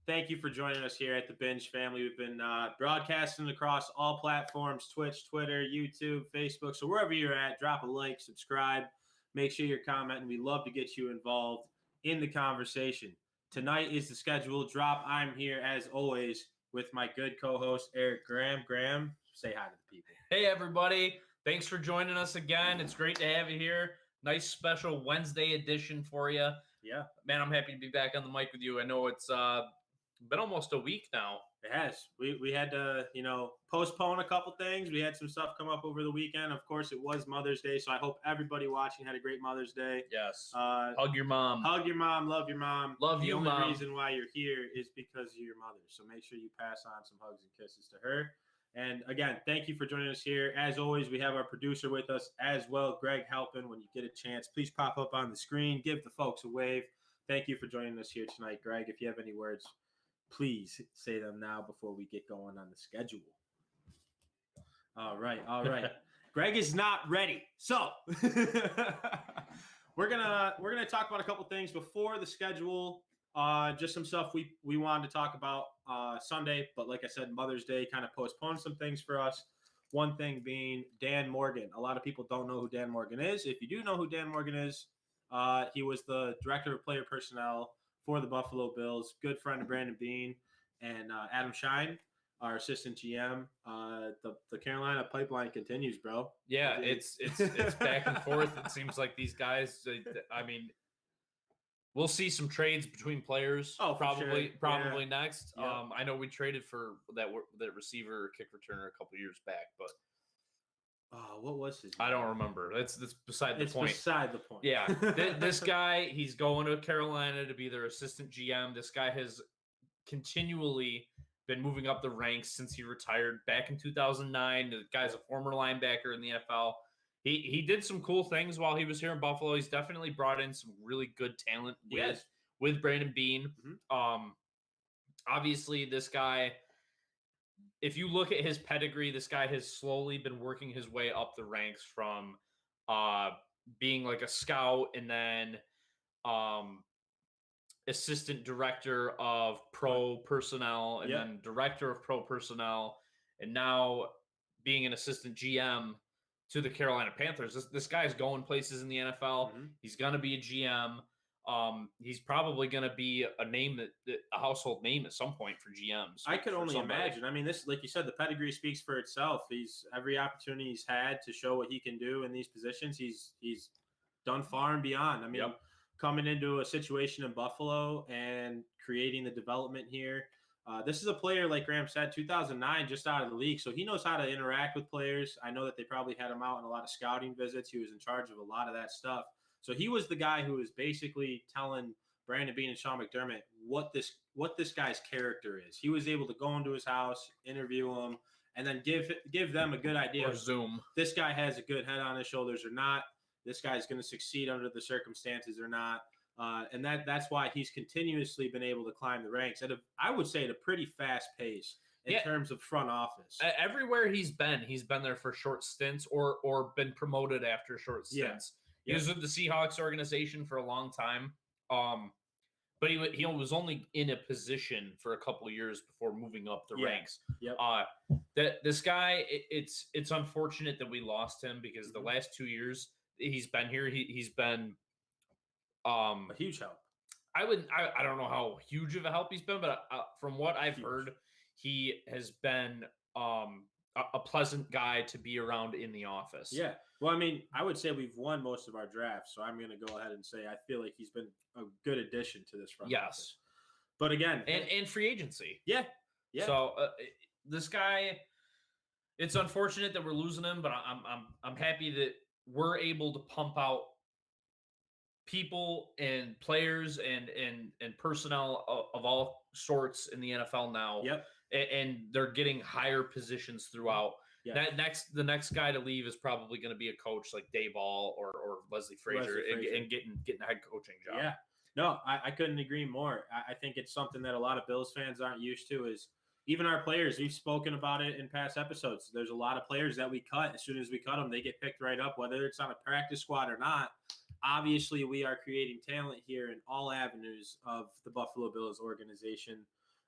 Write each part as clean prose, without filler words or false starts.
Thank you for joining us here at the Binge family. We've been broadcasting across all platforms, Twitch, Twitter, YouTube, Facebook. So wherever you're at, drop a like, subscribe, make sure you're commenting. We love to get you involved in the conversation. Tonight is the scheduled drop. I'm here, as always, with my good co-host, Eric Graham. Graham, say hi to the people. Hey, everybody. Thanks for joining us again. It's great to have you here. Nice special Wednesday edition for you. Yeah. Man, I'm happy to be back on the mic with you. I know it's been almost a week now. It has. We had to, postpone a couple things. We had some stuff come up over the weekend. Of course, it was Mother's Day, so I hope everybody watching had a great Mother's Day. Yes. Hug your mom. Hug your mom. Love your mom. Love you, Mom. The only reason why you're here is because of your mother. So make sure you pass on some hugs and kisses to her. And again, thank you for joining us here. As always, we have our producer with us as well, Greg Halpin. When you get a chance, please pop up on the screen. Give the folks a wave. Thank you for joining us here tonight, Greg. If you have any words, please say them now before we get going on the schedule. All right. Greg is not ready. So we're gonna talk about a couple things before the schedule. Just some stuff we wanted to talk about Sunday, but like I said, Mother's Day kind of postponed some things for us. One thing being Dan Morgan. A lot of people don't know who Dan Morgan is. If you do know who Dan Morgan is, he was the director of player personnel for the Buffalo Bills. Good friend of Brandon Beane and Adam Shine, our assistant GM. The Carolina pipeline continues, bro. Yeah, it's back and forth. It seems like these guys. I mean, we'll see some trades between players. Oh, probably yeah. next. Yeah. I know we traded for that receiver kick returner a couple years back, but what was his name? I don't remember. That's beside the point. It's beside the point. Yeah, this guy, he's going to Carolina to be their assistant GM. This guy has continually been moving up the ranks since he retired back in 2009. The guy's a former linebacker in the NFL. He did some cool things while he was here in Buffalo. He's definitely brought in some really good talent with Brandon Beane. Mm-hmm. Obviously, this guy, if you look at his pedigree, this guy has slowly been working his way up the ranks from being like a scout and then assistant director of pro personnel and then director of pro personnel, and now being an assistant GM to the Carolina Panthers. This guy's going places in the NFL. Mm-hmm. He's going to be a GM. He's probably going to be a name a household name at some point for GMs. I could only imagine. I mean, this, like you said, the pedigree speaks for itself. He's every opportunity he's had to show what he can do in these positions. He's done far and beyond. I mean, coming into a situation in Buffalo and creating the development here. This is a player, like Graham said, 2009, just out of the league. So he knows how to interact with players. I know that they probably had him out on a lot of scouting visits. He was in charge of a lot of that stuff. So he was the guy who was basically telling Brandon Beane and Sean McDermott what this guy's character is. He was able to go into his house, interview him, and then give them a good idea. Or Zoom. This guy has a good head on his shoulders or not. This guy's going to succeed under the circumstances or not. And that's why he's continuously been able to climb the ranks I would say at a pretty fast pace in terms of front office. Everywhere he's been there for short stints or been promoted after short stints. He was with the Seahawks organization for a long time. But he was only in a position for a couple of years before moving up the ranks. This guy, it's unfortunate that we lost him because the last 2 years he's been here, he's been a huge help. I don't know how huge of a help he's been, but from what I've heard, he has been a pleasant guy to be around in the office. Yeah. Well, I mean, I would say we've won most of our drafts, so I'm going to go ahead and say I feel like he's been a good addition to this front office. But again, and free agency. Yeah. So this guy, it's unfortunate that we're losing him, but I'm happy that we're able to pump out people and players and personnel of all sorts in the NFL now. Yep. And they're getting higher positions throughout. Yeah. The next guy to leave is probably going to be a coach like Dave Ball or Leslie Frazier and getting a head coaching job. Yeah. No, I couldn't agree more. I think it's something that a lot of Bills fans aren't used to is even our players. We've spoken about it in past episodes. There's a lot of players that we cut. As soon as we cut them, they get picked right up, whether it's on a practice squad or not. Obviously, we are creating talent here in all avenues of the Buffalo Bills organization.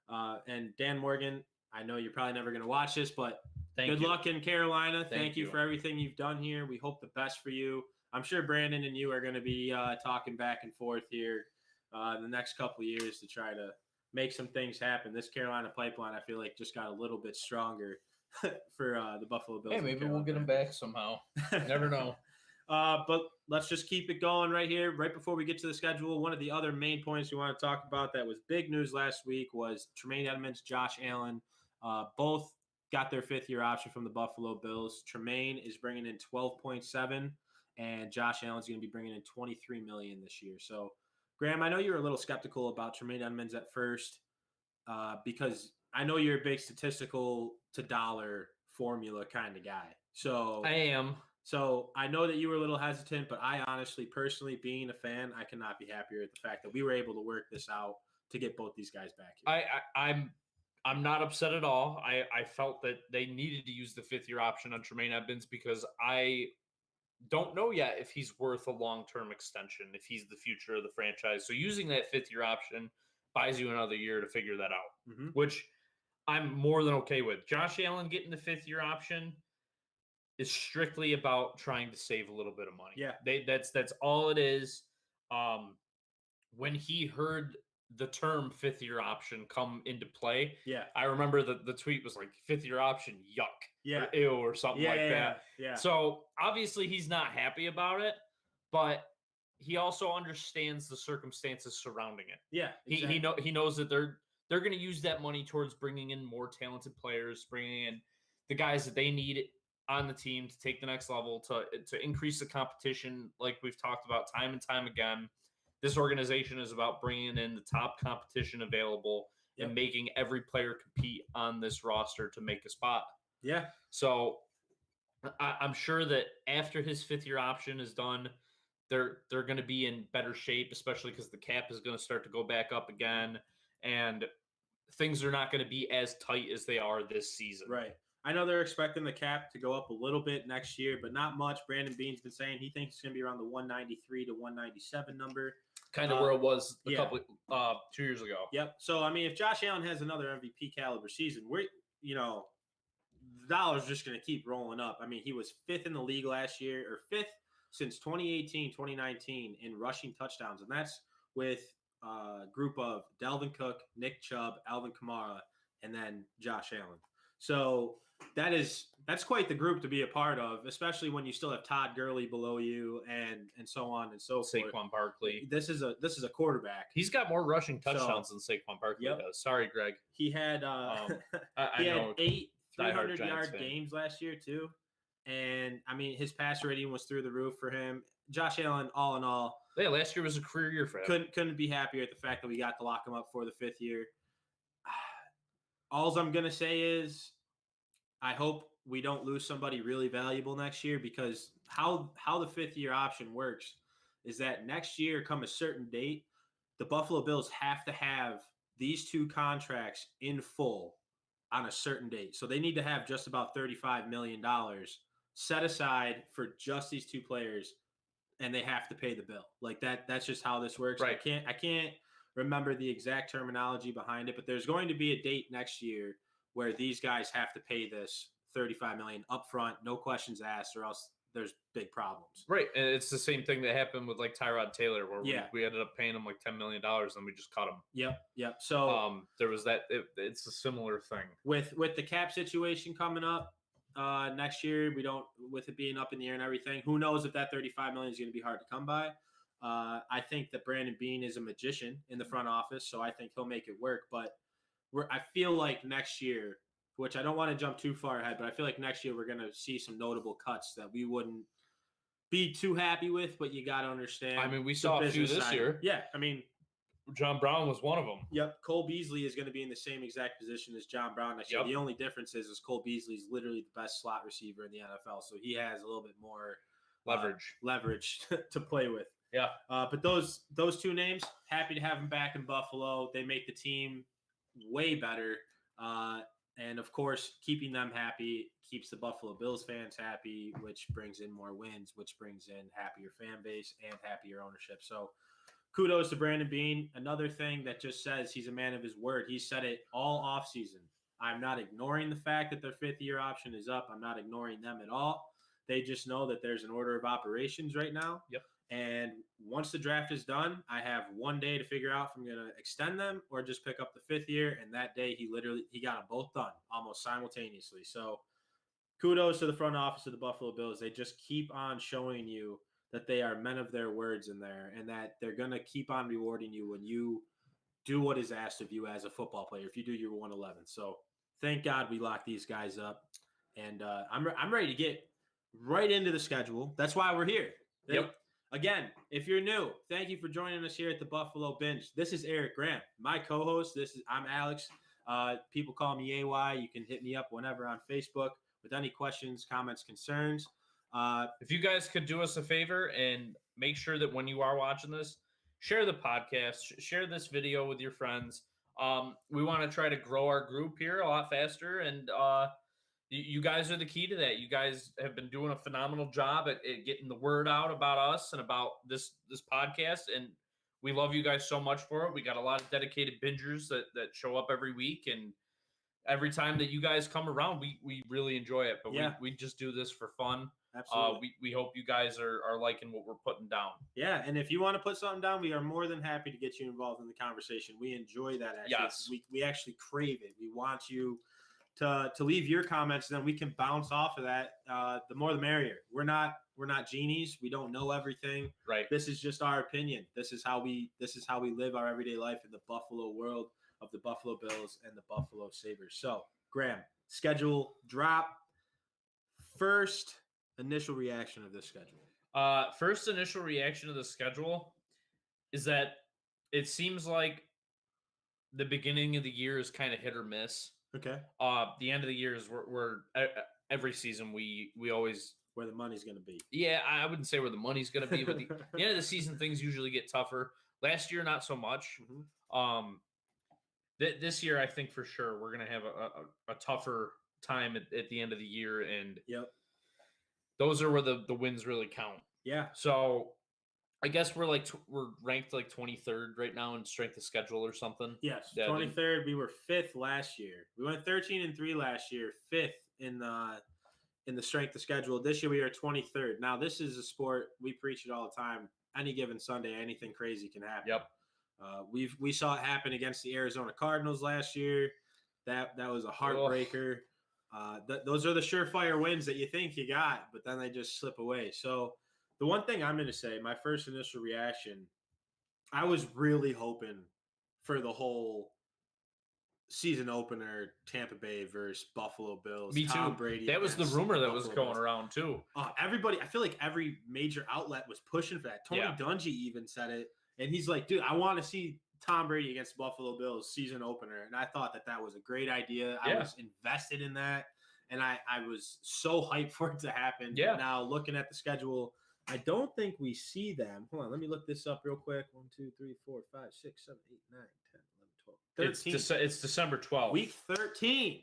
And Dan Morgan, I know you're probably never going to watch this, but Thank good you. luck in Carolina. Thank you you for everything you've done here. We hope the best for you. I'm sure Brandon and you are going to be talking back and forth here the next couple of years to try to make some things happen. This Carolina pipeline, I feel like, just got a little bit stronger for the Buffalo Bills. Hey, maybe we'll get them back somehow. Never know. But let's just keep it going right here. Right before we get to the schedule, one of the other main points we want to talk about that was big news last week was Tremaine Edmonds, Josh Allen, both got their fifth-year option from the Buffalo Bills. Tremaine is bringing in 12.7, and Josh Allen's going to be bringing in 23 million this year. So, Graham, I know you were a little skeptical about Tremaine Edmonds at first because I know you're a big statistical to dollar formula kind of guy. So I am. So I know that you were a little hesitant, but I honestly, personally, being a fan, I cannot be happier at the fact that we were able to work this out to get both these guys back here. I'm not upset at all. I felt that they needed to use the fifth-year option on Tremaine Edmonds because I don't know yet if he's worth a long-term extension, if he's the future of the franchise. So using that fifth-year option buys you another year to figure that out, which I'm more than okay with. Josh Allen getting the fifth-year option is strictly about trying to save a little bit of money. Yeah. That's all it is. When he heard the term fifth-year option come into play, I remember the tweet was like, fifth-year option, yuck, or ew, or something that. Yeah. So obviously he's not happy about it, but he also understands the circumstances surrounding it. Yeah, exactly. He knows that they're going to use that money towards bringing in more talented players, bringing in the guys that they need on the team to take the next level, to increase the competition. Like we've talked about time and time again, this organization is about bringing in the top competition available and making every player compete on this roster to make a spot. Yeah. So I'm sure that after his fifth-year option is done, they're going to be in better shape, especially because the cap is going to start to go back up again, and things are not going to be as tight as they are this season. Right. I know they're expecting the cap to go up a little bit next year, but not much. Brandon Beane's been saying he thinks it's going to be around the 193 to 197 number. Kind of where it was a couple 2 years ago. Yep. So, I mean, if Josh Allen has another MVP caliber season, the dollar's just going to keep rolling up. I mean, he was fifth in the league last year, or fifth since 2018, 2019 in rushing touchdowns. And that's with a group of Dalvin Cook, Nick Chubb, Alvin Kamara, and then Josh Allen. So that's quite the group to be a part of, especially when you still have Todd Gurley below you and so on and so forth. Saquon Barkley. This is a quarterback. He's got more rushing touchdowns than Saquon Barkley does. Sorry, Greg. He had he had 8 300-yard games last year too, and I mean his pass rating was through the roof for him. Josh Allen, all in all, last year was a career year for him. Couldn't be happier at the fact that we got to lock him up for the fifth year. All I'm gonna say is, I hope we don't lose somebody really valuable next year, because how the fifth-year option works is that next year, come a certain date, the Buffalo Bills have to have these two contracts in full on a certain date. So they need to have just about $35 million set aside for just these two players, and they have to pay the bill. Like that's just how this works. Right. I can't remember the exact terminology behind it, but there's going to be a date next year where these guys have to pay this $35 million upfront, no questions asked, or else there's big problems. Right, and it's the same thing that happened with like Tyrod Taylor, where we ended up paying him like $10 million, and we just cut him. Yep. So there was that. It's a similar thing with the cap situation coming up next year. We don't, with it being up in the air and everything. Who knows if that $35 million is going to be hard to come by. I think that Brandon Beane is a magician in the front office, so I think he'll make it work. But I feel like next year, which I don't want to jump too far ahead, but I feel like next year we're going to see some notable cuts that we wouldn't be too happy with, but you got to understand. I mean, we saw a few this year. Yeah, I mean, John Brown was one of them. Yep, Cole Beasley is going to be in the same exact position as John Brown next year. The only difference is Cole Beasley is literally the best slot receiver in the NFL, so he has a little bit more leverage to play with. Yeah. But those two names, happy to have them back in Buffalo. They make the team way better. And, of course, keeping them happy keeps the Buffalo Bills fans happy, which brings in more wins, which brings in happier fan base and happier ownership. So kudos to Brandon Beane. Another thing that just says he's a man of his word. He said it all offseason. I'm not ignoring the fact that their 5th-year option is up. I'm not ignoring them at all. They just know that there's an order of operations right now. Yep. And once the draft is done, I have 1 day to figure out if I'm going to extend them or just pick up the 5th year. And that day, he got them both done almost simultaneously. So kudos to the front office of the Buffalo Bills. They just keep on showing you that they are men of their words in there and that they're going to keep on rewarding you when you do what is asked of you as a football player, if you do your 111. So thank God we locked these guys up. And I'm ready to get right into the schedule. That's why we're here. Yep. Again, if you're new, thank you for joining us here at the Buffalo Binge. This is Eric Graham, my co-host. I'm Alex. People call me AY. You can hit me up whenever on Facebook with any questions, comments, concerns. If you guys could do us a favor and make sure that when you are watching this, share the podcast, share this video with your friends. We want to try to grow our group here a lot faster, and you guys are the key to that. You guys have been doing a phenomenal job at getting the word out about us and about this podcast, and we love you guys so much for it. We got a lot of dedicated bingers that show up every week, and every time that you guys come around, we really enjoy it. But we just do this for fun. Absolutely. We hope you guys are liking what we're putting down. Yeah, and if you want to put something down, we are more than happy to get you involved in the conversation. We enjoy that. Actually. Yes. We actually crave it. We want you to leave your comments, and then we can bounce off of that. The more the merrier. We're not genies. We don't know everything. Right. This is just our opinion. This is how we live our everyday life in the Buffalo world of the Buffalo Bills and the Buffalo Sabres. So, Graham, schedule drop. First initial reaction of this schedule. First initial reaction of the schedule is that it seems like the beginning of the year is kind of hit or miss. Okay. The end of the year is we're every season we always where the money's going to be. Yeah, I wouldn't say where the money's going to be, but the end of the season things usually get tougher. Last year, not so much. Mm-hmm. This year, I think for sure we're going to have a tougher time at the end of the year, and yep, those are where the wins really count. Yeah. So I guess we're ranked like 23rd right now in strength of schedule or something. Yes, 23rd. We were 5th last year. We went 13-3 last year, 5th in the strength of schedule. This year we are 23rd. Now this is a sport, we preach it all the time. Any given Sunday, anything crazy can happen. Yep. We saw it happen against the Arizona Cardinals last year. That was a heartbreaker. Those are the surefire wins that you think you got, but then they just slip away. So the one thing I'm going to say, my first initial reaction, I was really hoping for the whole season opener, Tampa Bay versus Buffalo Bills. Me too. Tom Brady. That was the rumor that was going around too. Everybody, I feel like every major outlet was pushing for that. Tony Dungy even said it, and he's like, "Dude, I want to see Tom Brady against Buffalo Bills season opener." And I thought that was a great idea. I was invested in that, and I was so hyped for it to happen. Yeah. But now looking at the schedule, I don't think we see them. Hold on, let me look this up real quick. 1, 2, 3, 4, 5, 6, 7, 8, 9, 10, 11, 12, 13. It's December 12th. Week 13.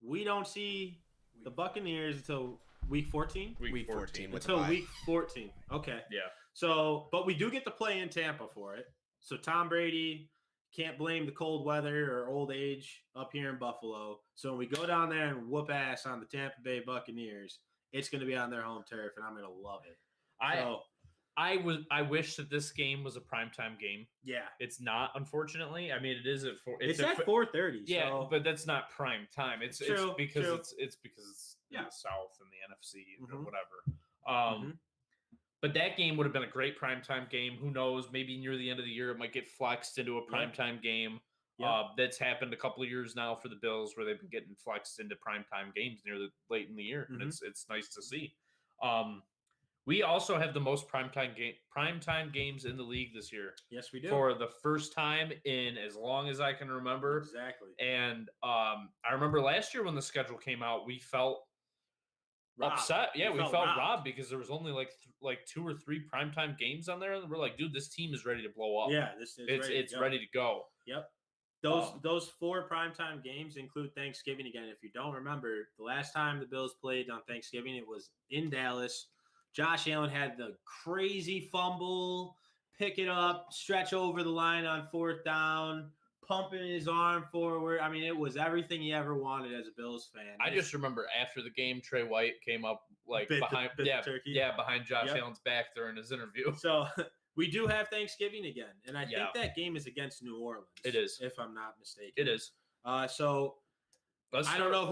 We don't see the Buccaneers until week 14? Week 14. Until week 14. Okay. Yeah. So, but we do get to play in Tampa for it. So Tom Brady can't blame the cold weather or old age up here in Buffalo. So when we go down there and whoop ass on the Tampa Bay Buccaneers, it's going to be on their home turf, and I'm going to love it. I wish that this game was a primetime game. Yeah. It's not, unfortunately. I mean, it is at 4. It's at 4:30. Yeah, so. but that's not prime time. It's true, because true. it's because it's in the South and the NFC or Mm-hmm. whatever. But that game would have been a great primetime game. Who knows? Maybe near the end of the year, it might get flexed into a primetime game. Yep. That's happened a couple of years now for the Bills, where they've been getting flexed into primetime games near the late in the year, and it's nice to see. We also have the most primetime games in the league this year. Yes, we do. For the first time in as long as I can remember. Exactly. And I remember last year when the schedule came out, we felt upset. Yeah, we felt robbed because there was only like 2 or 3 primetime games on there, and we're like, dude, this team is ready to blow up. Yeah, it's ready to go. Yep. Those 4 primetime games include Thanksgiving again. If you don't remember, the last time the Bills played on Thanksgiving, it was in Dallas. Josh Allen had the crazy fumble. pick it up, stretch over the line on 4th down, pumping his arm forward. I mean, it was everything he ever wanted as a Bills fan. I just remember after the game, Trey White came up behind behind Josh Allen's back during his interview. So we do have Thanksgiving again, and I think that game is against New Orleans. It is, if I'm not mistaken. It is. So I don't know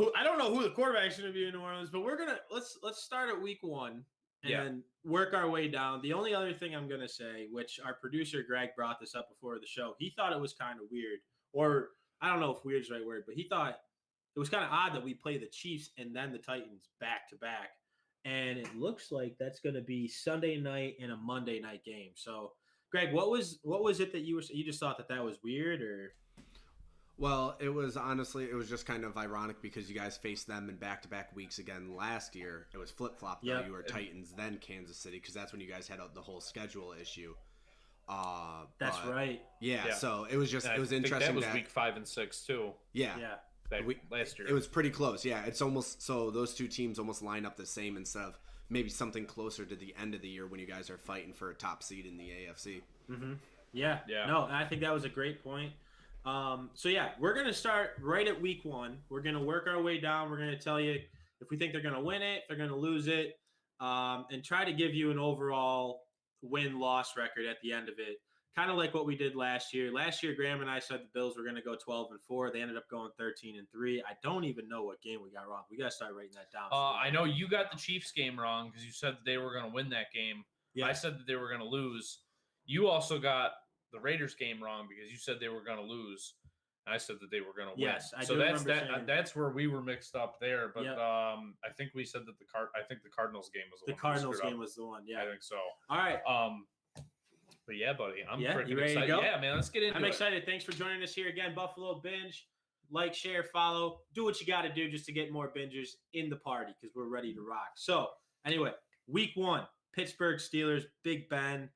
who the quarterback is going to be in New Orleans, but let's start at week 1 and work our way down. The only other thing I'm going to say, which our producer Greg brought this up before the show, he thought it was kind of weird, or I don't know if weird is the right word, but he thought it was kind of odd that we play the Chiefs and then the Titans back to back. And it looks like that's going to be Sunday night and a Monday night game. So, Greg, what was it that you just thought that was weird, or? Well, it was just kind of ironic because you guys faced them in back-to-back weeks again last year. It was flip-flop. Yep. You were Titans, then Kansas City, because that's when you guys had the whole schedule issue. That's right. Yeah, so it was interesting. That was week 5 and 6 too. Yeah. Last year. It was pretty close. Yeah, it's almost so those two teams almost line up the same instead of maybe something closer to the end of the year when you guys are fighting for a top seed in the AFC. Mm-hmm. Yeah. No, I think that was a great point. So we're gonna start right at week 1. We're gonna work our way down. We're gonna tell you if we think they're gonna win it, if they're gonna lose it, and try to give you an overall win-loss record at the end of it. Kind of like what we did last year. Last year, Graham and I said the Bills were going to go 12-4. They ended up going 13-3. I don't even know what game we got wrong. We got to start writing that down. I know you got the Chiefs game wrong because you said that they were going to win that game. Yeah. I said that they were going to lose. You also got the Raiders game wrong because you said they were going to lose. I said that they were going to win. Yes, I do remember saying that's where we were mixed up there. But I think we said that the Cardinals game was the one. The Cardinals game was the one. Yeah, I think so. All right. But yeah, buddy, I'm freaking you ready excited. To go? Yeah, man, let's get into it. I'm excited. Thanks for joining us here again, Buffalo Binge. Like, share, follow. Do what you got to do just to get more bingers in the party because we're ready to rock. So, anyway, week 1, Pittsburgh Steelers, Big Ben.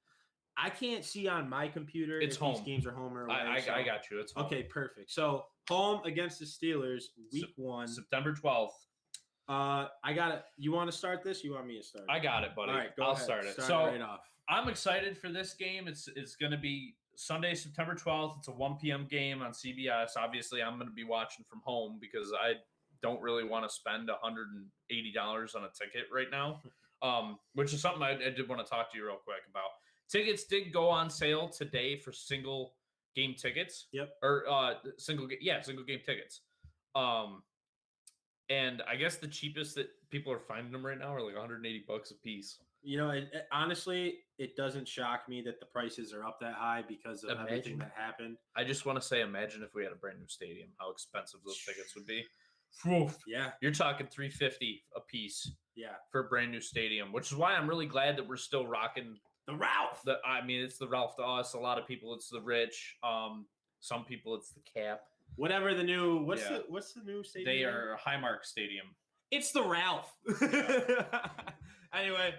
I can't see on my computer if home. These games are home or away. I got you. It's home. Okay, perfect. So, home against the Steelers, week 1. September 12th. I got it. You want to start this? You want me to start? I got it, buddy. All right, I'll start it. Start right off. I'm excited for this game. It's going to be Sunday, September 12th. It's a 1 p.m. game on CBS. Obviously, I'm going to be watching from home because I don't really want to spend $180 on a ticket right now, which is something I did want to talk to you real quick about. Tickets did go on sale today for single game tickets. Yep. Or single game tickets. And I guess the cheapest that people are finding them right now are like $180 a piece. You know, honestly, it doesn't shock me that the prices are up that high because of everything that happened. I just want to say, imagine if we had a brand new stadium, how expensive those tickets would be. Yeah. You're talking $350 a piece. Yeah. For a brand new stadium, which is why I'm really glad that we're still rocking the Ralph. It's the Ralph to us. A lot of people, it's the Rich. Some people, it's the Cap. Whatever the new what's the new stadium? They are Highmark Stadium. It's the Ralph. Anyway,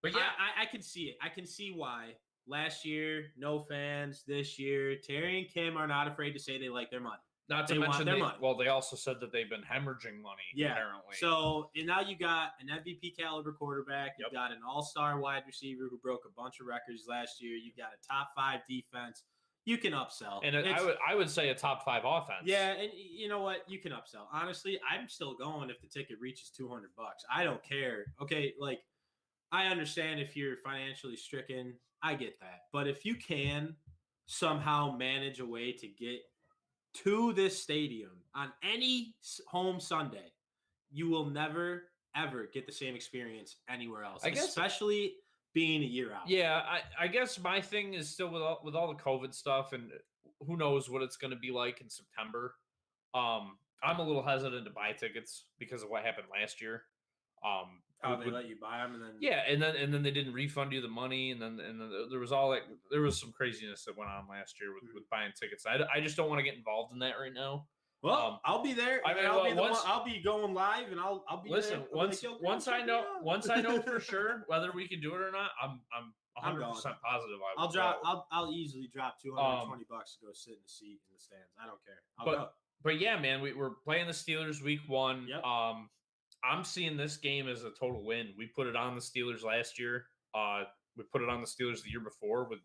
but yeah, I can see it. I can see why. Last year, no fans. This year, Terry and Kim are not afraid to say they like their money. Not to mention their money. Well, they also said that they've been hemorrhaging money. Yeah. Apparently. So and now you got an MVP caliber quarterback. You got an all-star wide receiver who broke a bunch of records last year. You got a top 5 defense. You can upsell. And I would say a top 5 offense. Yeah, and you know what? You can upsell. Honestly, I'm still going if the ticket reaches $200. I don't care. Okay, like I understand if you're financially stricken. I get that. But if you can somehow manage a way to get to this stadium on any home Sunday, you will never, ever get the same experience anywhere else, especially being a year out. Yeah, I guess my thing is still with all the COVID stuff, and who knows what it's going to be like in September. I'm a little hesitant to buy tickets because of what happened last year. How they let you buy them, and then and then they didn't refund you the money, and then there was some craziness that went on last year with buying tickets. I just don't want to get involved in that right now. Well, I'll be there. I'll be going live, and I'll be listen. There. Once I know for sure whether we can do it or not, I'm 100% positive. I'll easily drop $220 to go sit in the seat in the stands. I don't care. I'll go. But yeah, man, we're playing the Steelers week 1. Yep. I'm seeing this game as a total win. We put it on the Steelers last year. we put it on the Steelers the year before with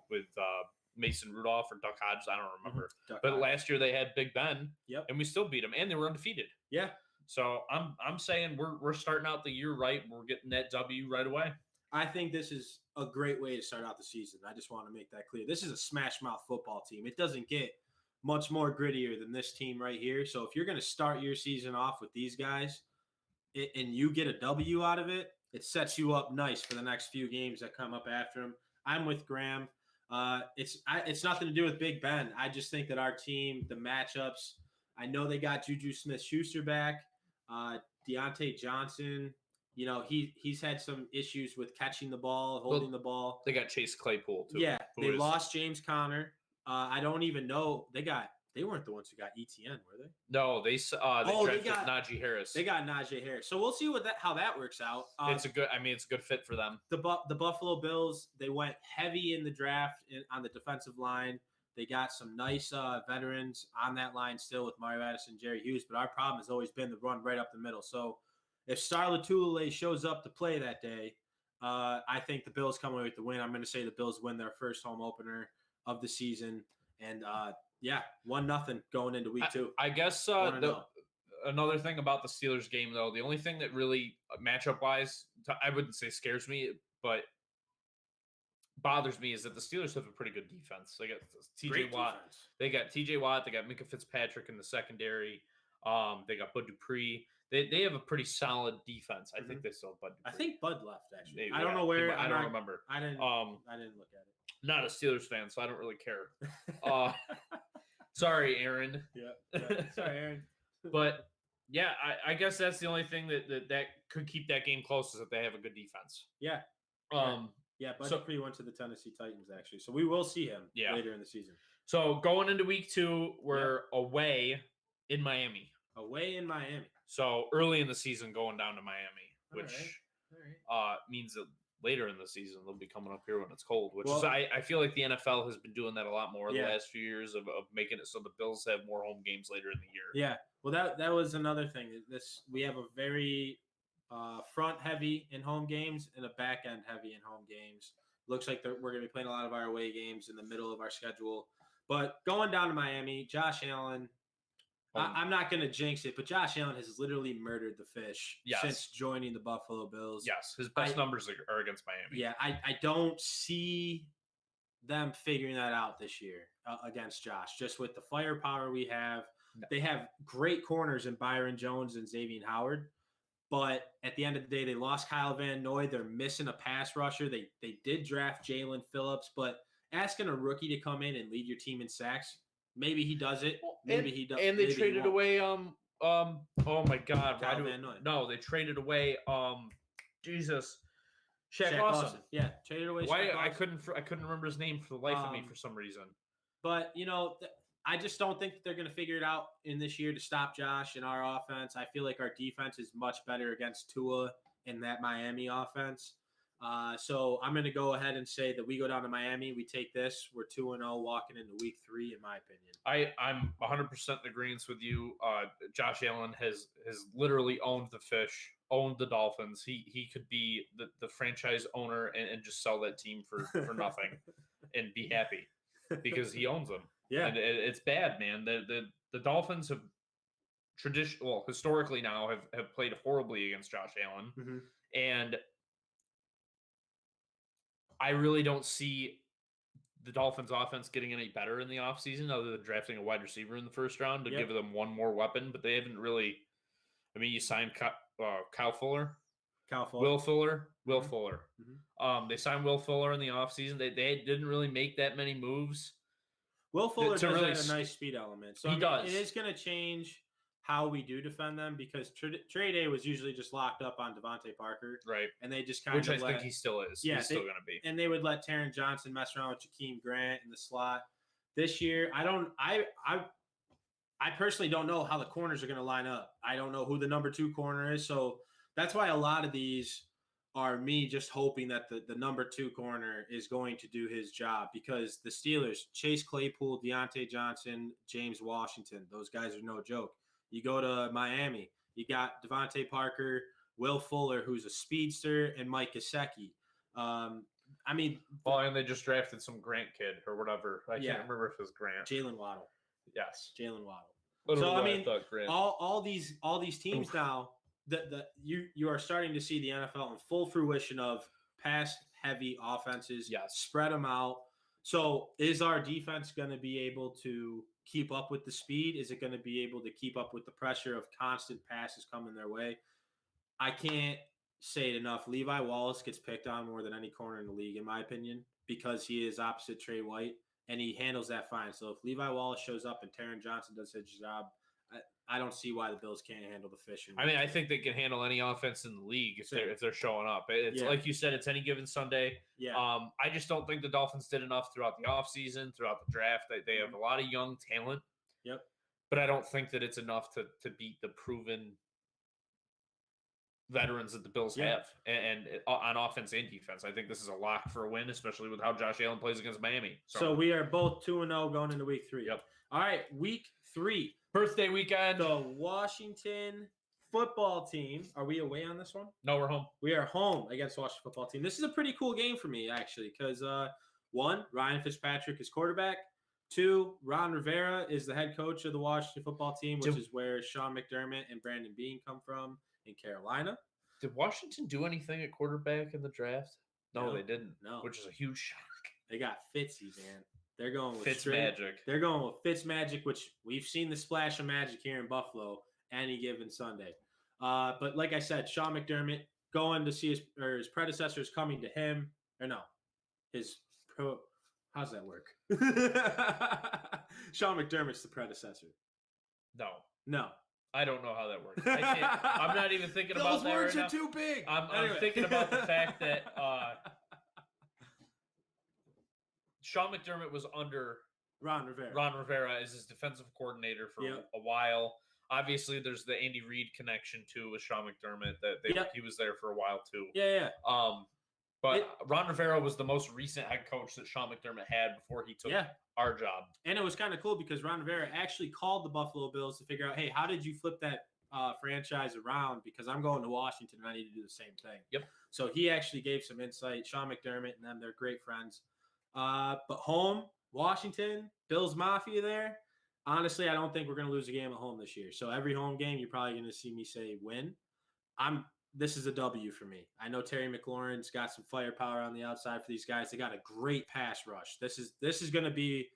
Mason Rudolph or Duck Hodges. I don't remember. But last year they had Big Ben. Yep. And we still beat them, and they were undefeated. Yeah. So I'm saying we're starting out the year right. We're getting that W right away. I think this is a great way to start out the season. I just want to make that clear. This is a smash mouth football team. It doesn't get much more grittier than this team right here. So if you're going to start your season off with these guys and you get a W out of it, it sets you up nice for the next few games that come up after them. I'm with Graham. It's nothing to do with Big Ben. I just think that our team, the matchups, I know they got Juju Smith-Schuster back. Deontay Johnson, he's had some issues with catching the ball, holding the ball. They got Chase Claypool too. Yeah, they lost James Conner. I don't even know they weren't the ones who got ETN, were they? No, they got Najee Harris. They got Najee Harris. So we'll see how that works out. It's a good fit for them. The Buffalo Bills, they went heavy in the draft on the defensive line. They got some nice veterans on that line still with Mario Addison and Jerry Hughes, but our problem has always been the run right up the middle. So if Star Lotulelei shows up to play that day, I think the Bills come away with the win. I'm going to say the Bills win their first home opener of the season. And, 1-0 going into week 2. I guess another thing about the Steelers game, though, the only thing that really matchup-wise, I wouldn't say scares me, but bothers me is that the Steelers have a pretty good defense. They got TJ Watt. They got TJ Watt. They got Minka Fitzpatrick in the secondary. They got Bud Dupree. They have a pretty solid defense. I think they still have Bud Dupree. I think Bud left, actually. I don't know where. I don't remember. I didn't look at it. Not a Steelers fan, so I don't really care. Sorry, Aaron. Yeah. Sorry, Aaron. But yeah, I guess that's the only thing that could keep that game close is that they have a good defense. Yeah. Yeah, Bud Dupree went to the Tennessee Titans, actually. So we will see him later in the season. So going into week 2, we're away in Miami. Away in Miami. So early in the season going down to Miami, which means that later in the season they'll be coming up here when it's cold, which is I feel like the NFL has been doing that a lot more the last few years of making it so the Bills have more home games later in the year. Yeah. Well, that was another thing. We have a very front heavy in home games and a back end heavy in home games. Looks like we're going to be playing a lot of our away games in the middle of our schedule. But going down to Miami, Josh Allen, I'm not going to jinx it, but Josh Allen has literally murdered the fish since joining the Buffalo Bills. Yes, his best numbers are against Miami. Yeah, I don't see them figuring that out this year against Josh, just with the firepower we have. No. They have great corners in Byron Jones and Xavier Howard. But at the end of the day, they lost Kyle Van Noy. They're missing a pass rusher. They did draft Jalen Phillips, but asking a rookie to come in and lead your team in sacks, maybe he does it. Maybe he does. And they traded away oh my God, Kyle Van Noy. No, they traded away Jesus. Shaq Lawson. Yeah, traded away. Why I couldn't remember his name for the life of me for some reason. But I just don't think that they're going to figure it out in this year to stop Josh in our offense. I feel like our defense is much better against Tua in that Miami offense. So I'm going to go ahead and say that we go down to Miami. We take this. We're 2-0 walking into week 3, in my opinion. I'm 100% in agreement with you. Josh Allen has literally owned the fish, owned the Dolphins. He could be the franchise owner and just sell that team for nothing and be happy because he owns them. Yeah, and it's bad, man. The Dolphins have historically now have played horribly against Josh Allen, and I really don't see the Dolphins offense getting any better in the offseason other than drafting a wide receiver in the first round to give them one more weapon, but they haven't really. I mean, you signed Will Fuller. They signed Will Fuller in the offseason. They didn't really make that many moves. Will Fuller does really have a nice speed element. So does. It is going to change how we do defend them because trade A was usually just locked up on Devontae Parker. Right. And they just kind of think he still is. Yeah, he's still going to be. And they would let Taron Johnson mess around with Jakeem Grant in the slot. This year, I personally don't know how the corners are going to line up. I don't know who the number 2 corner is. So that's why a lot of these are me just hoping that the number 2 corner is going to do his job because the Steelers, Chase Claypool, Deontay Johnson, James Washington, those guys are no joke. You go to Miami, you got Devontae Parker, Will Fuller, who's a speedster, and Mike Gesicki. I mean, well, and they just drafted some Grant kid or whatever. I can't remember if it was Grant. Jalen Waddle. Yes, Jalen Waddle. So I mean, all these teams now, you are starting to see the NFL in full fruition of pass heavy offenses. Yes. Spread them out. So is our defense going to be able to keep up with the speed? Is it going to be able to keep up with the pressure of constant passes coming their way? I can't say it enough. Levi Wallace gets picked on more than any corner in the league, in my opinion, because he is opposite Trey White, and he handles that fine. So if Levi Wallace shows up and Taron Johnson does his job, I don't see why the Bills can't handle the fishing. I mean, I think they can handle any offense in the league if they're showing up. It's like you said, it's any given Sunday. Yeah. I just don't think the Dolphins did enough throughout the offseason, throughout the draft. They have a lot of young talent. Yep. But I don't think that it's enough to beat the proven veterans that the Bills have and on offense and defense. I think this is a lock for a win, especially with how Josh Allen plays against Miami. So we are both 2-0 going into week 3. Yep. All right, week 3. Birthday weekend. The Washington football team. Are we away on this one? No, we're home. We are home against the Washington football team. This is a pretty cool game for me, actually, because 1, Ryan Fitzpatrick is quarterback. 2, Ron Rivera is the head coach of the Washington football team, which is where Sean McDermott and Brandon Beane come from in Carolina. Did Washington do anything at quarterback in the draft? No, they didn't. No. Which is a huge shock. They got Fitzy, man. They're going with Fitz magic. They're going with Fitz magic, which we've seen the splash of magic here in Buffalo any given Sunday. But like I said, Sean McDermott going to see his predecessors coming to him. Or no, how's that work? Sean McDermott's the predecessor. No. I don't know how that works. I'm not even thinking about that. Those words are too big. I'm thinking about the fact that Sean McDermott was under Ron Rivera. Ron Rivera as his defensive coordinator for a while. Obviously, there's the Andy Reid connection too with Sean McDermott. He was there for a while too. Yeah. But Ron Rivera was the most recent head coach that Sean McDermott had before he took our job. And it was kind of cool because Ron Rivera actually called the Buffalo Bills to figure out, hey, how did you flip that franchise around? Because I'm going to Washington and I need to do the same thing. Yep. So he actually gave some insight. Sean McDermott and them, they're great friends. But home, Washington, Bills Mafia there. Honestly, I don't think we're going to lose a game at home this year. So every home game, you're probably going to see me say win. This is a W for me. I know Terry McLaurin's got some firepower on the outside for these guys. They got a great pass rush. This is going to be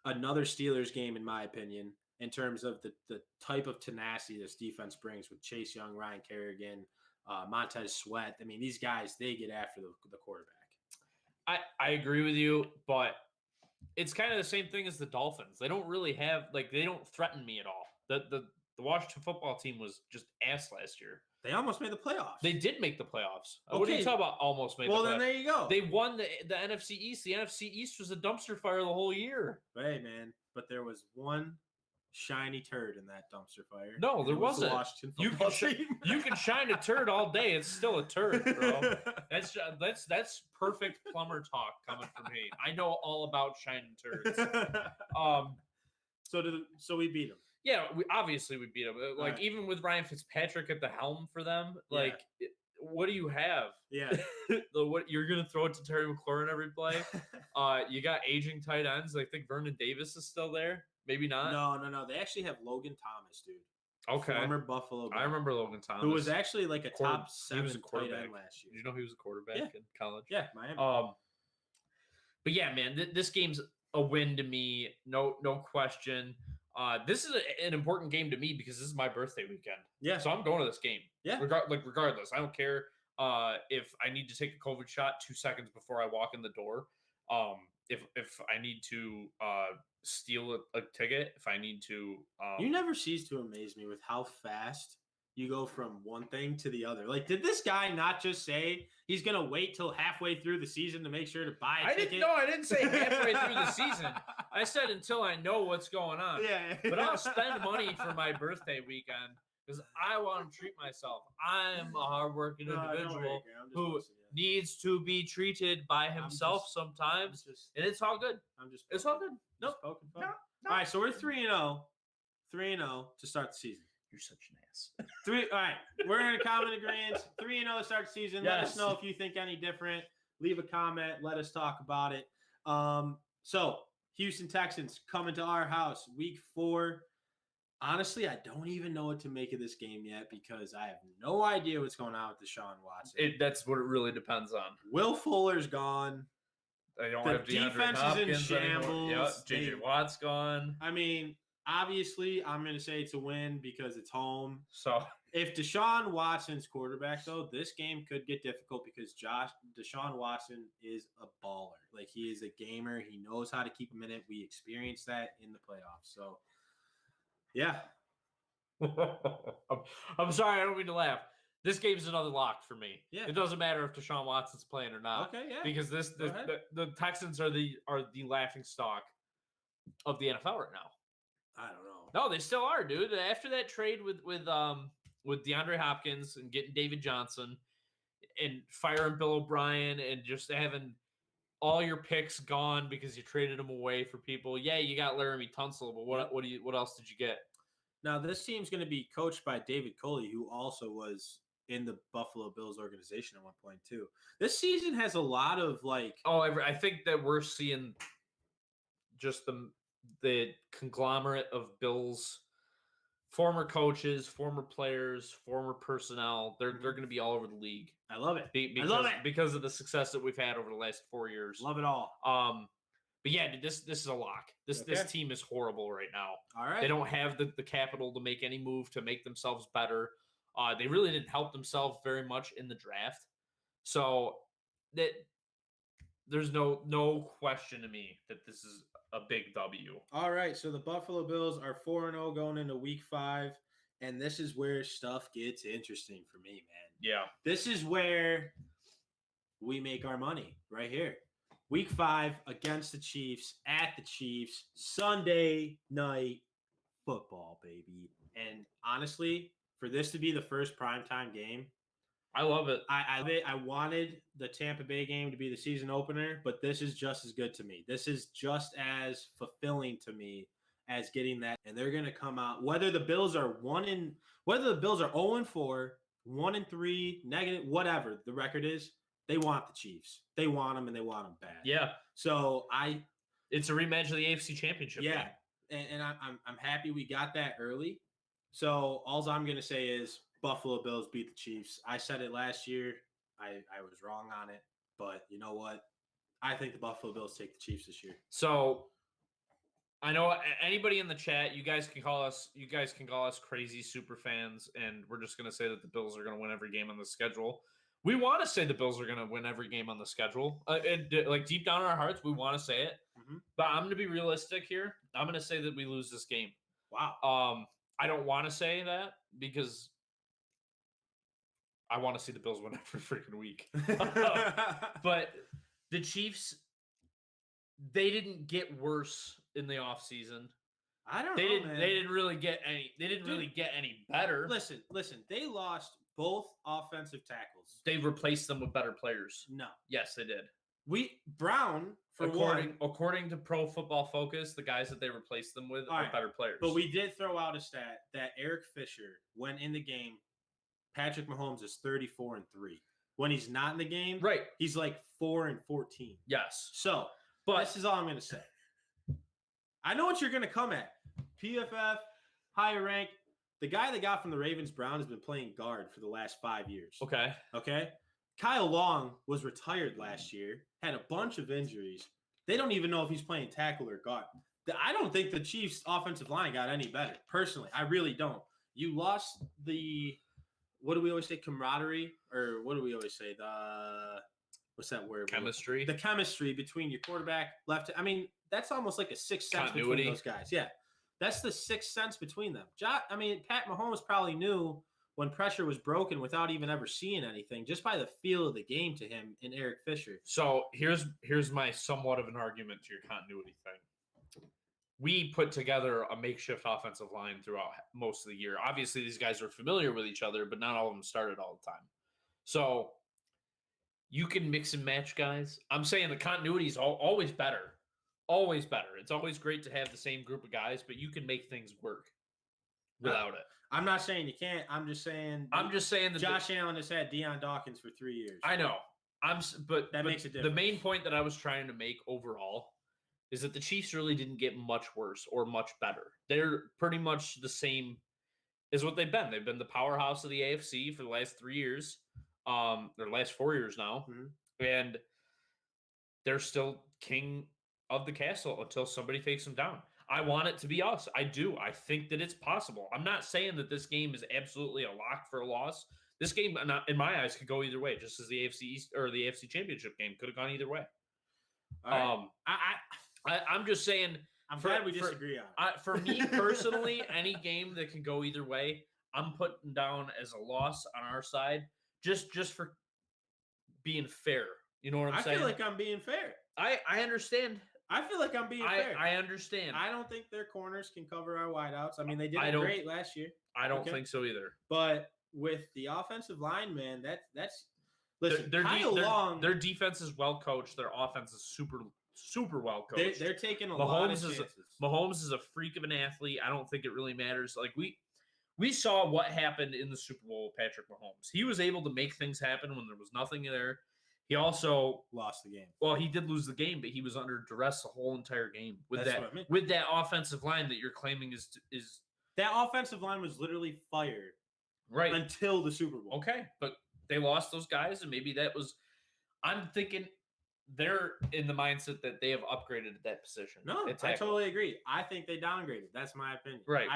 another Steelers game, in my opinion, in terms of the type of tenacity this defense brings with Chase Young, Ryan Kerrigan, Montez Sweat. I mean, these guys, they get after the quarterback. I agree with you, but it's kind of the same thing as the Dolphins. They don't really have, they don't threaten me at all. The Washington football team was just ass last year. They almost made the playoffs. They did make the playoffs. Okay. What are you talking about? Almost made the playoffs. Well, then there you go. They won the NFC East. The NFC East was a dumpster fire the whole year. Hey, man. But there was one shiny turd in that dumpster fire. No, there wasn't. The Washington football team. You can shine a turd all day. It's still a turd, bro. That's perfect plumber talk coming from me. I know all about shining turds. So we beat them. Yeah, obviously we beat them. Even with Ryan Fitzpatrick at the helm for them, what do you have? Yeah. What you're gonna throw it to Terry McLaurin every play? You got aging tight ends. I think Vernon Davis is still there. Maybe not. No. They actually have Logan Thomas, dude. Okay. Former Buffalo Binge. I remember Logan Thomas, who was actually like a top 7 tight end last year. Did you know he was a quarterback in college? Yeah, Miami. But yeah, man, this game's a win to me. No question. This is an important game to me because this is my birthday weekend. Yeah. So I'm going to this game. Yeah. Regardless, I don't care if I need to take a COVID shot 2 seconds before I walk in the door. If I need to steal a ticket, if I need to. You never cease to amaze me with how fast you go from one thing to the other. Like, did this guy not just say he's going to wait till halfway through the season to make sure to buy a ticket? I didn't say halfway through the season. I said until I know what's going on. Yeah. But I'll spend money for my birthday weekend because I want to treat myself. I am a hardworking individual who needs to be treated by himself sometimes. And it's all good. It's all good. Nope. No. All right, so we're 3-0. 3-0 to start the season. You're such an ass. All right, we're in a common agreement. 3-0 to start the season. Yes. Let us know if you think any different. leave a comment. Let us talk about it. So Houston Texans coming to our house week 4. Honestly, I don't even know what to make of this game yet because I have no idea what's going on with Deshaun Watson. That's what it really depends on. Will Fuller's gone. They don't The have DeAndre defense Hopkins is in shambles. anymore. Yep. JJ Watt's gone. I mean, obviously, I'm going to say it's a win because it's home. So if Deshaun Watson's quarterback, though, this game could get difficult because Deshaun Watson is a baller. Like, he is a gamer. He knows how to keep him in it. We experienced that in the playoffs. So, yeah. I'm sorry. I don't mean to laugh. This game's another lock for me. Yeah. It doesn't matter if Deshaun Watson's playing or not. Okay, yeah. Because the Texans are the laughing stock of the NFL right now. I don't know. No, they still are, dude. After that trade with DeAndre Hopkins and getting David Johnson and firing Bill O'Brien and just having all your picks gone because you traded them away for people. Yeah, you got Laramie Tunsil, but what else did you get? Now, this team's going to be coached by David Culley, who also was in the Buffalo Bills organization at one point, too. This season has a lot of, like... Oh, I think that we're seeing just the conglomerate of Bills, former coaches, former players, former personnel. They're going to be all over the league. I love it. I love it. Because of the success that we've had over the last 4 years. Love it all. But yeah, dude, this is a lock. This team is horrible right now. All right. They don't have the capital to make any move to make themselves better. They really didn't help themselves very much in the draft. So that there's no question to me that this is a big W. All right, so the Buffalo Bills are 4-0 going into week 5, and this is where stuff gets interesting for me, man. Yeah. This is where we make our money right here. Week 5 against the Chiefs, at the Chiefs, Sunday night football, baby. And honestly, for this to be the first primetime game, I love it. I wanted the Tampa Bay game to be the season opener, but this is just as good to me. This is just as fulfilling to me as getting that. And they're going to come out, whether the Bills are 0-4, 1-3, negative, whatever the record is, they want the Chiefs. They want them, and they want them bad. Yeah. So it's a rematch of the AFC Championship. Yeah, and I'm happy we got that early. So all I'm gonna say is Buffalo Bills beat the Chiefs. I said it last year. I was wrong on it, but you know what? I think the Buffalo Bills take the Chiefs this year. So I know anybody in the chat, you guys can call us crazy super fans, and we're just gonna say that the Bills are gonna win every game on the schedule. We want to say the Bills are going to win every game on the schedule. Like deep down in our hearts, we want to say it. Mm-hmm. But I'm going to be realistic here. I'm going to say that we lose this game. Wow. I don't want to say that because I want to see the Bills win every freaking week. But the Chiefs, they didn't get worse in the offseason. I don't know, man. They didn't really get any. They didn't really get any better. Listen. They lost both offensive tackles. They replaced them with better players. No. Yes, they did. Brown, according to Pro Football Focus, the guys that they replaced them with are better players. But we did throw out a stat that Eric Fisher, when in the game, Patrick Mahomes is 34-3. When he's not in the game, right, he's like 4-14. Yes. So, but this is all I'm going to say. I know what you're going to come at. PFF, higher rank. The guy they got from the Ravens Brown has been playing guard for the last 5 years. Okay. Kyle Long was retired last year, had a bunch of injuries. They don't even know if he's playing tackle or guard. I don't think the Chiefs' offensive line got any better, personally. I really don't. You lost the, what do we always say, camaraderie? Or what do we always say? What's that word? Chemistry. The chemistry between your quarterback, left. I mean, that's almost like a sixth sense between those guys. Yeah. That's the sixth sense between them. Pat Mahomes probably knew when pressure was broken without even ever seeing anything, just by the feel of the game to him and Eric Fisher. So here's my somewhat of an argument to your continuity thing. We put together a makeshift offensive line throughout most of the year. Obviously, these guys are familiar with each other, but not all of them started all the time. So you can mix and match guys. I'm saying the continuity is always better. Always better. It's always great to have the same group of guys, but you can make things work without it. I'm not saying you can't. I'm just saying that Josh Allen has had Deion Dawkins for 3 years. I know. That makes a difference. The main point that I was trying to make overall is that the Chiefs really didn't get much worse or much better. They're pretty much the same as what they've been. They've been the powerhouse of the AFC for the last 3 years, or last 4 years now, and they're still king of the castle until somebody takes them down. I want it to be us. I do. I think that it's possible. I'm not saying that this game is absolutely a lock for a loss. This game, in my eyes, could go either way, just as the AFC East or the AFC Championship game could have gone either way. All right. I'm just saying. I'm glad we disagree on it. For me personally, any game that can go either way, I'm putting down as a loss on our side, just for being fair. You know what I'm saying? I feel like I'm being fair. I understand. I feel like I'm being fair. I understand. I don't think their corners can cover our wideouts. I mean, they did great last year. I don't think so either. But with the offensive line, man, that's listen. Their defense is well coached. Their offense is super well coached. They're taking a lot of chances. Mahomes is a freak of an athlete. I don't think it really matters. Like we saw what happened in the Super Bowl with Patrick Mahomes. He was able to make things happen when there was nothing there. He also lost the game. Well, he did lose the game, but he was under duress the whole entire game with that offensive line that you're claiming is that offensive line was literally fired right until the Super Bowl. Okay, but they lost those guys, and maybe that was. I'm thinking they're in the mindset that they have upgraded at that position. No, I totally agree. I think they downgraded. That's my opinion. Right.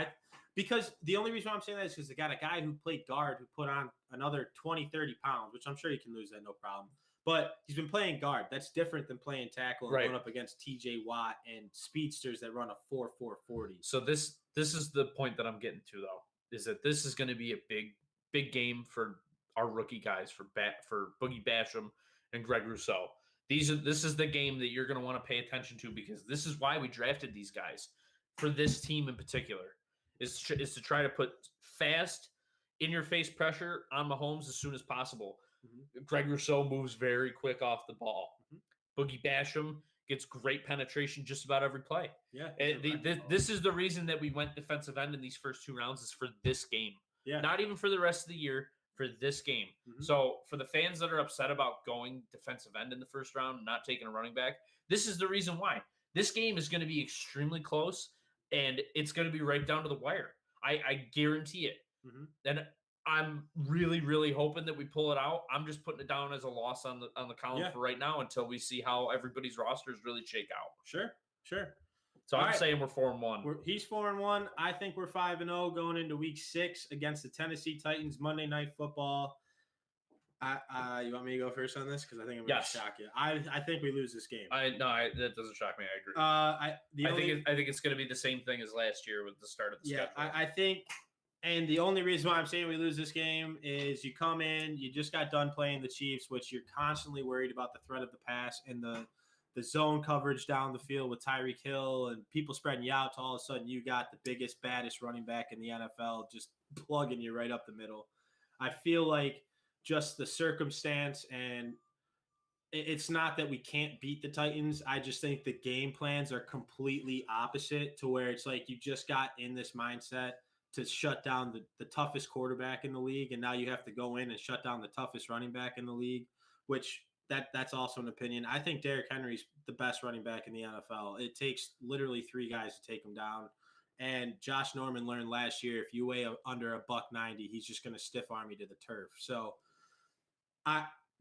Because the only reason why I'm saying that is because they got a guy who played guard who put on another 20, 30 pounds, which I'm sure he can lose that no problem. But he's been playing guard. That's different than playing tackle and going up against TJ Watt and speedsters that run a 4.40. So this is the point that I'm getting to, though, is that this is going to be a big game for our rookie guys, for Boogie Basham and Greg Rousseau. This is the game that you're going to want to pay attention to, because this is why we drafted these guys for this team in particular, is to try to put fast, in-your-face pressure on Mahomes as soon as possible. Mm-hmm. Greg Rousseau moves very quick off the ball. Mm-hmm. Boogie Basham gets great penetration just about every play. Yeah. This is the reason that we went defensive end in these first 2 rounds, is for this game. Yeah. Not even for the rest of the year, for this game. Mm-hmm. So for the fans that are upset about going defensive end in the first round and not taking a running back, this is the reason why. This game is going to be extremely close, and it's going to be right down to the wire. I guarantee it. Mm-hmm. And I'm really, really hoping that we pull it out. I'm just putting it down as a loss on the column for right now until we see how everybody's rosters really shake out. Sure. So I'm saying we're 4-1. He's 4-1. I think we're 5-0 going into Week 6 against the Tennessee Titans, Monday Night Football. You want me to go first on this? Because I think I'm going to shock you. I think we lose this game. That doesn't shock me. I agree. I think it's going to be the same thing as last year with the start of the schedule. I think. And the only reason why I'm saying we lose this game is you come in, you just got done playing the Chiefs, which you're constantly worried about the threat of the pass and the zone coverage down the field with Tyreek Hill and people spreading you out. To all of a sudden, you got the biggest, baddest running back in the NFL just plugging you right up the middle. I feel like just the circumstance, and it's not that we can't beat the Titans. I just think the game plans are completely opposite, to where it's like you just got in this mindset to shut down the toughest quarterback in the league, and now you have to go in and shut down the toughest running back in the league, which that's also an opinion. I think Derrick Henry's the best running back in the NFL. It takes literally 3 guys to take him down. And Josh Norman learned last year, if you weigh under $190, he's just going to stiff arm you to the turf. So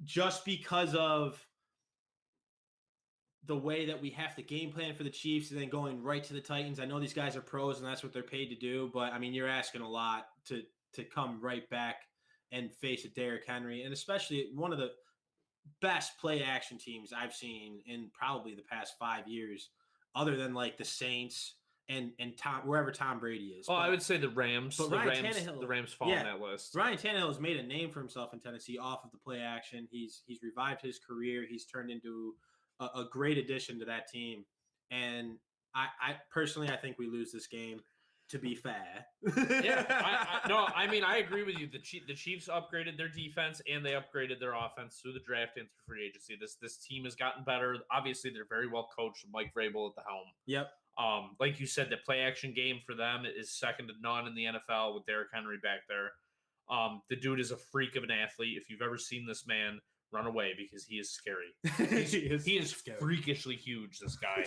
just because of the way that we have to game plan for the Chiefs and then going right to the Titans. I know these guys are pros and that's what they're paid to do, but I mean, you're asking a lot to come right back and face a Derrick Henry, and especially one of the best play action teams I've seen in probably the past 5 years, other than like the Saints and wherever Tom Brady is. I would say the Rams. But the Rams fall on that list. Ryan Tannehill has made a name for himself in Tennessee off of the play action. He's revived his career. He's turned into a great addition to that team. And I personally, I think we lose this game, to be fair. I agree with you. The Chiefs upgraded their defense and they upgraded their offense through the draft and through free agency. This team has gotten better. Obviously, they're very well coached with Mike Vrabel at the helm. Yep. Like you said, the play action game for them is second to none in the NFL with Derrick Henry back there. The dude is a freak of an athlete. If you've ever seen this man run away because he is scary. He is scary. freakishly huge. This guy.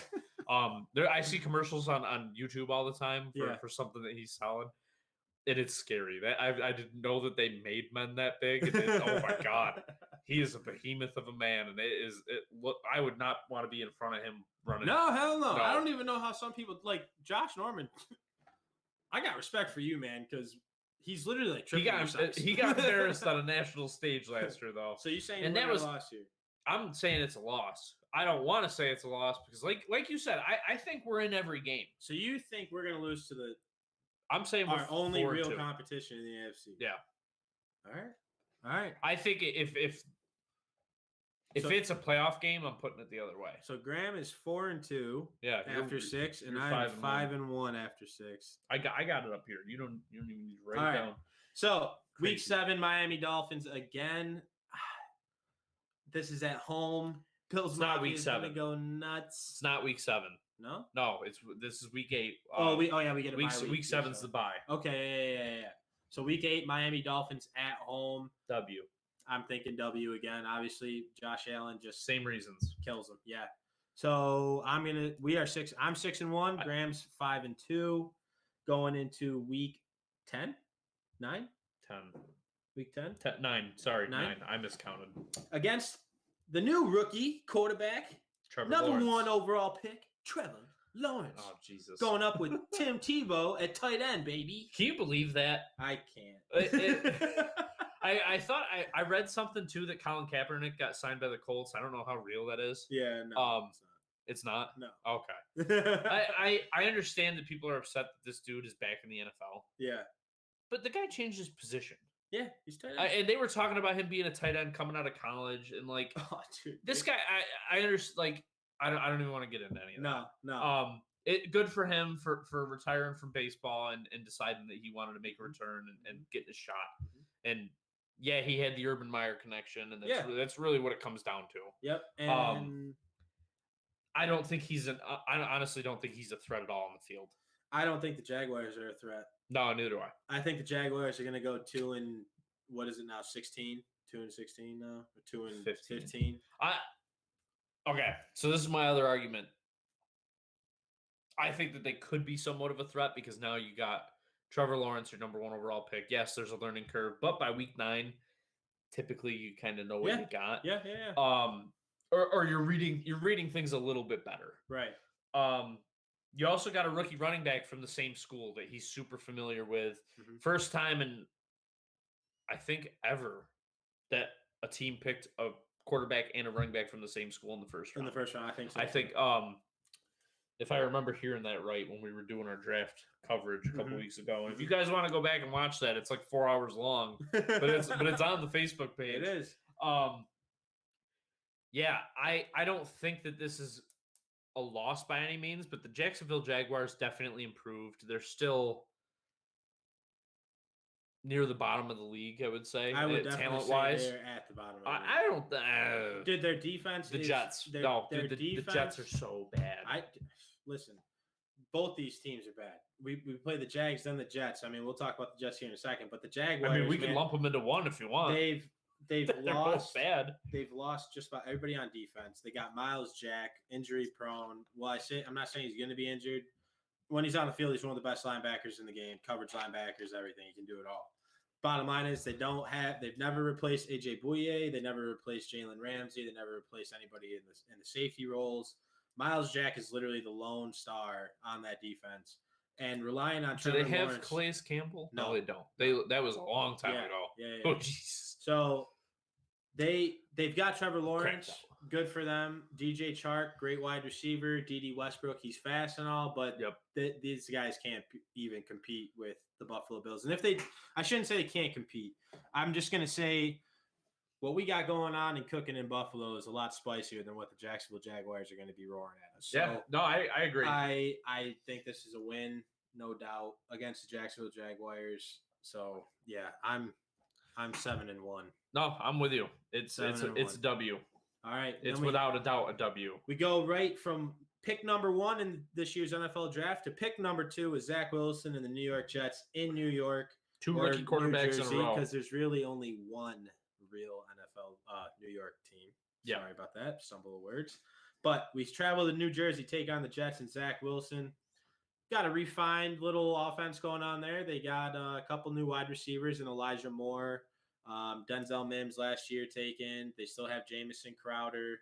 I see commercials on YouTube all the time for something that he's selling, and it's scary. That I didn't know that they made men that big. And oh my god, he is a behemoth of a man, and look. I would not want to be in front of him running. No, hell no. I don't even know how some people like Josh Norman. I got respect for you, man, because he's literally like he got embarrassed on a national stage last year, though. So you saying and that was last year? I'm saying it's a loss. I don't want to say it's a loss because, like you said, I think we're in every game. So you think we're gonna lose to the? I'm saying our only real competition in the AFC. Yeah. All right. I think if it's a playoff game, I'm putting it the other way. So Graham is 4-2. Yeah. After 6, and I'm 5-1 after 6. I got it up here. You don't even need to write it down. So Week 7, Miami Dolphins again. This is at home. Bills not Week 7. Gonna go nuts. It's not Week 7. No. This is Week 8. We get a week. bye Week 7's the bye. Okay, yeah. So Week 8, Miami Dolphins at home. W. I'm thinking W again. Obviously, Josh Allen just same reasons kills them. Yeah. So we are 6. I'm 6-1. Graham's 5-2. Going into Week 10, 9, 10. Week 10, 9. Sorry, 9. I miscounted. Against the new rookie quarterback, Trevor number Lawrence. 1 overall pick, Trevor Lawrence. Oh Jesus! Going up with Tim Tebow at tight end, baby. Can you believe that? I can't. I thought I read something too that Colin Kaepernick got signed by the Colts. I don't know how real that is. Yeah, no. It's not. No. Okay. I understand that people are upset that this dude is back in the NFL. Yeah. But the guy changed his position. Yeah, he's tight end. And they were talking about him being a tight end coming out of college, and like, dude, this guy, I understand. Like, I don't even want to get into any of that. No. Good for him for retiring from baseball and deciding that he wanted to make a return and get his shot. And yeah, he had the Urban Meyer connection, and that's really what it comes down to. Yep. And I don't think I honestly don't think he's a threat at all on the field. I don't think the Jaguars are a threat. No, neither do I. I think the Jaguars are going to go 2 what is it now? 16, 2-16 now, or 2-15. Okay, so this is my other argument. I think that they could be somewhat of a threat because now you got Trevor Lawrence, your number 1 overall pick. Yes, there's a learning curve, but by week 9, typically you kind of know what you got. Yeah. Or you're reading things a little bit better. Right. You also got a rookie running back from the same school that he's super familiar with. Mm-hmm. First time in, I think, ever that a team picked a quarterback and a running back from the same school in the first round. In the first round, I think so. I think, if I remember hearing that right, when we were doing our draft coverage a couple weeks ago, and if you guys want to go back and watch that, it's like 4 hours long, but it's on the Facebook page. It is. Yeah, I don't think that this is a loss by any means, but the Jacksonville Jaguars definitely improved. They're still near the bottom of the league, I would say. I would definitely say they're at the bottom of the league. I don't. Dude, their defense. The Jets. The Jets are so bad. Listen. Both these teams are bad. We play the Jags, then the Jets. I mean, we'll talk about the Jets here in a second, but the Jaguars. I mean, we can lump them into one if you want. They've lost. Both bad. They've lost just about everybody on defense. They got Miles Jack injury prone. Well, I'm not saying he's going to be injured. When he's on the field, he's one of the best linebackers in the game. Coverage linebackers, everything. He can do it all. Bottom line is they've never replaced AJ Bouye. They never replaced Jalen Ramsey. They never replaced anybody in the safety roles. Miles Jack is literally the lone star on that defense. And relying on Trevor Lawrence. Do they have Lawrence, Calais Campbell? No, they don't. That was a long time ago. Yeah. Oh, jeez. So they've got Trevor Lawrence. Good for them. DJ Chark, great wide receiver. D.D. Westbrook, he's fast and all, but these guys can't even compete with the Buffalo Bills. And I shouldn't say they can't compete. I'm just going to say what we got going on and cooking in Buffalo is a lot spicier than what the Jacksonville Jaguars are going to be roaring at us. So I agree. I think this is a win, no doubt, against the Jacksonville Jaguars. So yeah, I'm 7-1. No, I'm with you. It's a W. All right, it's without a doubt a W. We go right from pick number 1 in this year's NFL draft to pick number 2 with Zach Wilson and the New York Jets in New York. 2 rookie quarterbacks in a row. Because there's really only one real NFL New York team. Yeah. Sorry about that. Stumble of words. But we travel to New Jersey, take on the Jets and Zach Wilson. Got a refined little offense going on there. They got a couple new wide receivers in Elijah Moore, Denzel Mims last year taken. They still have Jamison Crowder.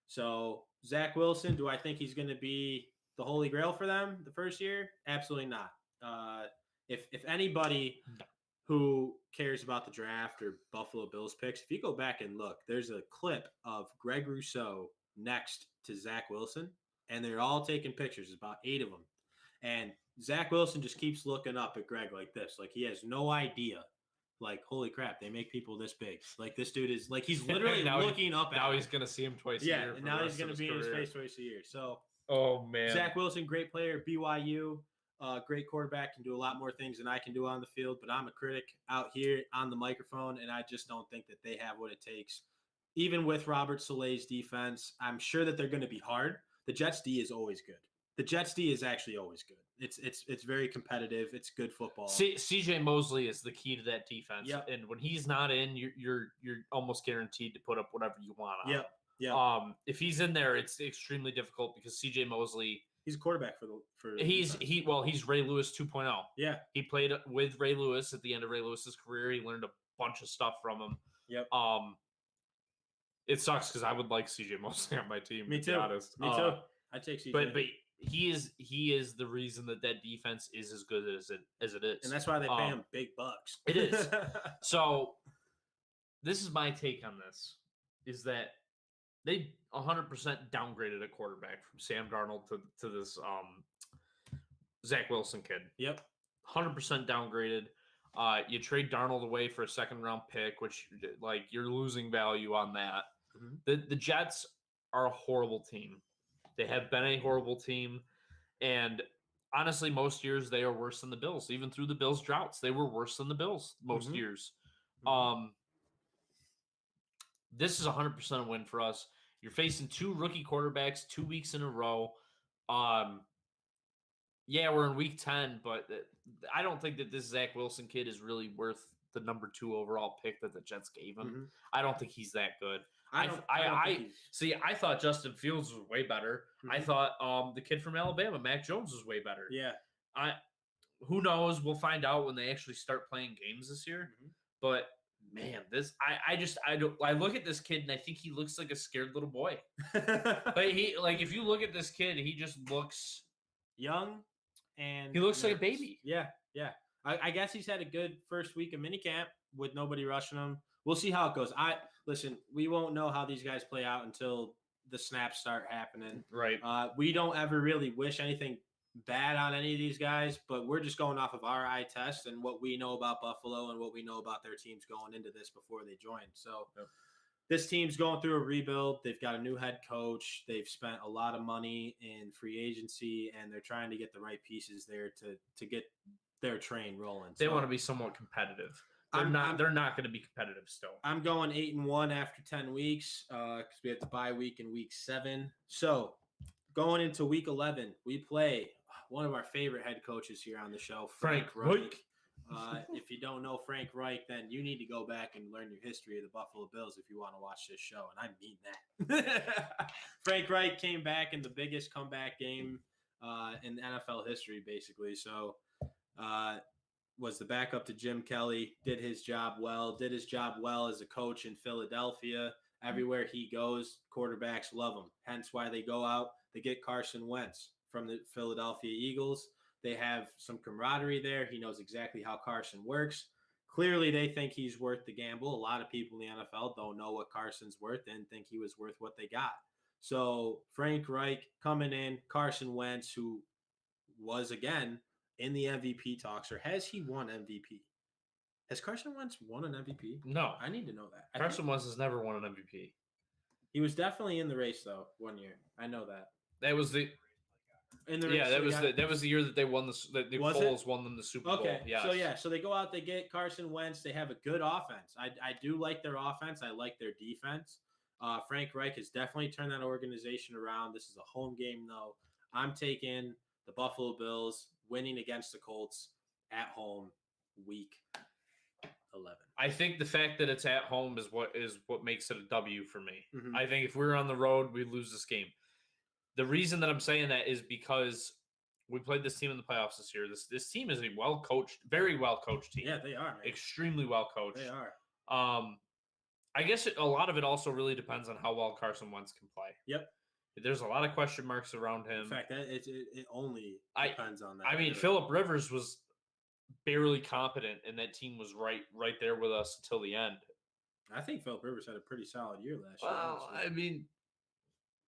So Zach Wilson, do I think he's going to be the holy grail for them the first year? Absolutely not. If anybody who cares about the draft or Buffalo Bills picks, if you go back and look, there's a clip of Greg Rousseau next to Zach Wilson, and they're all taking pictures. There's about 8 of them. And Zach Wilson just keeps looking up at Greg like this. Like he has no idea. Like, holy crap, they make people this big. Like this dude is like, he's literally looking up at Now him. he's going to see him twice a year. Yeah, and now he's going to be in his face twice a year. So, oh, man. Zach Wilson, great player, BYU. Great quarterback, can do a lot more things than I can do on the field, but I'm a critic out here on the microphone, and I just don't think that they have what it takes. Even with Robert Saleh's defense, I'm sure that they're going to be hard. The Jets D is always good. The Jets D is actually always good. It's very competitive. It's good football. CJ Mosley is the key to that defense. Yep. And when he's not in, you're almost guaranteed to put up whatever you want on him. Yeah. If he's in there, it's extremely difficult because CJ Mosley, he's a quarterback he's Ray Lewis 2.0. Yeah. He played with Ray Lewis at the end of Ray Lewis's career. He learned a bunch of stuff from him. Yep. It sucks because I would like CJ Mosley on my team. Me too. To be honest. Me too. I take CJ. But he is the reason that defense is as good as it is, and that's why they pay him big bucks. It is. So this is my take on this: is that they 100% downgraded a quarterback from Sam Darnold to this Zach Wilson kid. Yep, 100% downgraded. You trade Darnold away for a second-round pick, which like you're losing value on that. Mm-hmm. The Jets are a horrible team. They have been a horrible team, and honestly, most years they are worse than the Bills. Even through the Bills' droughts, they were worse than the Bills most mm-hmm. years. Mm-hmm. This is 100% a win for us. You're facing 2 rookie quarterbacks 2 weeks in a row. Yeah, we're in week 10, but I don't think that this Zach Wilson kid is really worth the number 2 overall pick that the Jets gave him. Mm-hmm. I don't think he's that good. I thought Justin Fields was way better. Mm-hmm. I thought the kid from Alabama, Mac Jones, was way better. Yeah. Who knows? We'll find out when they actually start playing games this year. Mm-hmm. But man, I look at this kid and I think he looks like a scared little boy. If you look at this kid, he just looks young and he looks like a baby. Yeah. I guess he's had a good first week of minicamp with nobody rushing him. We'll see how it goes. Listen, we won't know how these guys play out until the snaps start happening. Right. We don't ever really wish anything bad on any of these guys, but we're just going off of our eye test and what we know about Buffalo and what we know about their teams going into this before they joined. So This team's going through a rebuild. They've got a new head coach. They've spent a lot of money in free agency, and they're trying to get the right pieces there to get their train rolling. They want to be somewhat competitive. They're not going to be competitive still. I'm going 8-1 after 10 weeks because we have the bye week in week 7. So going into week 11, we play one of our favorite head coaches here on the show, Frank Reich. If you don't know Frank Reich, then you need to go back and learn your history of the Buffalo Bills if you want to watch this show, and I mean that. Frank Reich came back in the biggest comeback game in NFL history, basically. So was the backup to Jim Kelly, did his job well as a coach in Philadelphia. Everywhere he goes, quarterbacks love him. Hence why they go out, they get Carson Wentz from the Philadelphia Eagles. They have some camaraderie there. He knows exactly how Carson works. Clearly, they think he's worth the gamble. A lot of people in the NFL don't know what Carson's worth and think he was worth what they got. So Frank Reich coming in, Carson Wentz, who was, again, in the MVP talks, or has he won MVP? Has Carson Wentz won an MVP? No. I need to know that. Carson Wentz has never won an MVP. He was definitely in the race, though, one year. I know that. That was the... that was the year that they won the Foles won them the Super Bowl. Okay, yes. So they go out, they get Carson Wentz. They have a good offense. I do like their offense. I like their defense. Frank Reich has definitely turned that organization around. This is a home game, though. I'm taking the Buffalo Bills winning against the Colts at home, week 11. I think the fact that it's at home is what makes it a W for me. Mhm. I think if we were on the road, we'd lose this game. The reason that I'm saying that is because we played this team in the playoffs this year. This team is a very well coached team. Yeah, they are. Man. Extremely well coached. They are. I guess a lot of it also really depends on how well Carson Wentz can play. Yep. There's a lot of question marks around him. In fact, it only depends on that. I mean, Phillip Rivers was barely competent, and that team was right there with us until the end. I think Phillip Rivers had a pretty solid year last year. Well, I mean,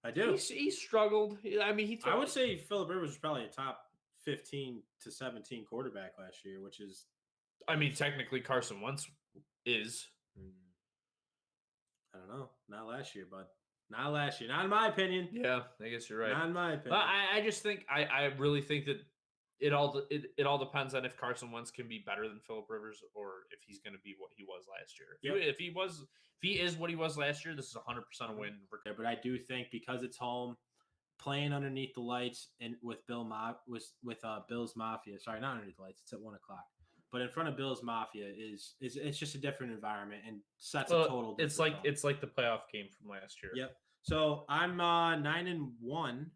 I do. He struggled. I mean, I would say Phillip Rivers was probably a top 15 to 17 quarterback last year, which is. I mean, technically, Carson Wentz is. I don't know. Not last year, but not last year. Not in my opinion. Yeah, I guess you're right. Not in my opinion. I just think I really think that it all depends on if Carson Wentz can be better than Phillip Rivers or if he's going to be what he was last year. If he is what he was last year, this is 100% a win. But I do think because it's home, playing underneath the lights and with Bill's Mafia. Sorry, not underneath the lights. It's at 1:00. But in front of Bill's Mafia is it's just a different environment and sets a total. It's like the playoff game from last year. Yep. So I'm 9-1